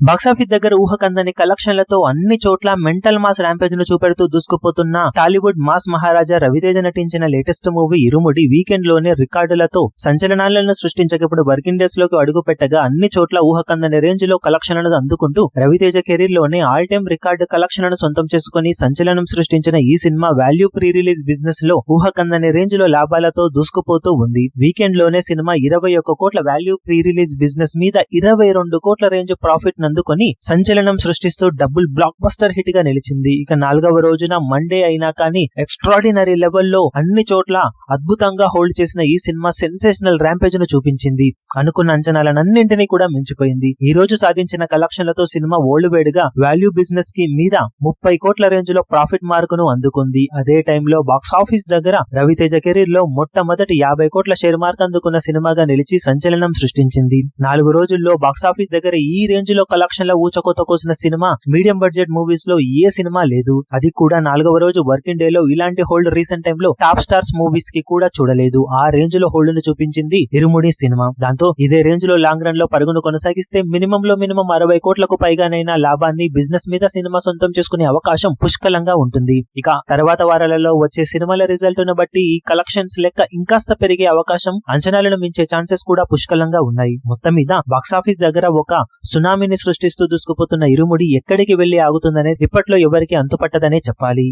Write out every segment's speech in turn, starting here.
Box office దగ్గర ఊహకందని కలెక్షన్లతో అన్ని చోట్ల మెంటల్ మాస్ ర్యాంపేజ్ ను చూపెడుతూ దూసుకుపోతున్న టాలీవుడ్ మాస్ మహారాజా రవితేజ నటించిన లేటెస్ట్ మూవీ ఇరుముడి వీకెండ్ లోనే రికార్డులతో సంచలనాలను సృష్టించక ఇప్పుడు వర్కింగ్ డేస్ లోకి అడుగు పెట్టగా అన్ని చోట్ల ఊహకందని రేంజ్ లో కలెక్షన్లను అందుకుంటూ రవితేజ కెరీర్ లోనే ఆల్ టైమ్ రికార్డు కలెక్షన్లను సొంతం చేసుకుని సంచలనం సృష్టించిన ఈ cinema value pre release business లో ఊహకందని రేంజ్ లో లాభాలతో దూసుకుపోతూ ఉంది. వీకెండ్ లోనే సినిమా 21 కోట్ల వాల్యూ ప్రీ రిలీజ్ బిజినెస్ మీద 22 కోట్ల రేంజ్ ప్రాఫిట్ అందుకొని సంచలనం సృష్టిస్తూ డబుల్ బ్లాక్ బస్టర్ హిట్ గా నిలిచింది. ఇక 4వ రోజున మండే అయినా కానీ ఎక్స్ట్రాడినరీ లెవెల్లో అన్ని చోట్ల అద్భుతంగా హోల్డ్ చేసిన ఈ సినిమా సెన్సేషనల్ ర్యాంపేజ్ ను చూపించింది. అనుకున్న అంచనాలన్నింటినీ కూడా మించిపోయింది. ఈ రోజు సాధించిన కలెక్షన్లతో సినిమా ఓల్డ్ వేడిగా వాల్యూ బిజినెస్ కి మీద 30 కోట్ల రేంజ్ లో ప్రాఫిట్ మార్కును అందుకుంది. అదే టైంలో బాక్స్ ఆఫీస్ దగ్గర రవితేజ కెరీర్ లో మొట్టమొదటి 50 కోట్ల షేర్ మార్క్ అందుకున్న సినిమాగా నిలిచి సంచలనం సృష్టించింది. 4 రోజుల్లో బాక్సాఫీస్ దగ్గర ఈ రేంజ్ లో కలెక్షన్ల ఊచకోత కోసిన సినిమా మీడియం బడ్జెట్ మూవీస్ లో ఏ సినిమా లేదు. అది కూడా 4వ రోజు వర్కింగ్ డే లో ఇలాంటి హోల్డ్ రీసెంట్ టైమ్ లో టాప్ స్టార్స్ మూవీస్ కి కూడా చూడలేదు. ఆ రేంజ్ లో హోల్డ్ ను చూపించింది ఇరుముడి సినిమా. దాంతో ఇదే రేంజ్ లో లాంగ్ రన్ లో పరుగును కొనసాగిస్తే మినిమం 60 కోట్లకు పైగానైనా లాభాన్ని బిజినెస్ మీద సినిమా సొంతం చేసుకునే అవకాశం పుష్కలంగా ఉంటుంది. ఇక తర్వాత వారాలలో వచ్చే సినిమాల రిజల్ట్ ను బట్టి ఈ కలెక్షన్స్ లెక్క ఇంకాస్త పెరిగే అవకాశం, అంచనాలను మించే ఛాన్సెస్ కూడా పుష్కలంగా ఉన్నాయి. మొత్తం మీద బాక్సాఫీస్ దగ్గర ఒక సునామీని సృష్టిస్తూ దూసుకుపోతున్న ఇరుముడి ఎక్కడికి వెళ్లి ఆగుతుందనేది ఇప్పట్లో ఎవరికి అంతుపట్టదనే చెప్పాలి.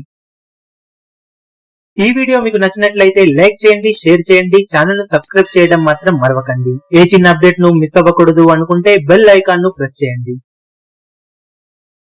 ఈ వీడియో మీకు నచ్చినట్లయితే లైక్ చేయండి, షేర్ చేయండి, ఛానల్ ను సబ్స్క్రైబ్ చేయడం మాత్రం మరవకండి. ఏ చిన్న అప్డేట్ ను మిస్ అవ్వకూడదు అనుకుంటే బెల్ ఐకాన్ ను ప్రెస్ చేయండి.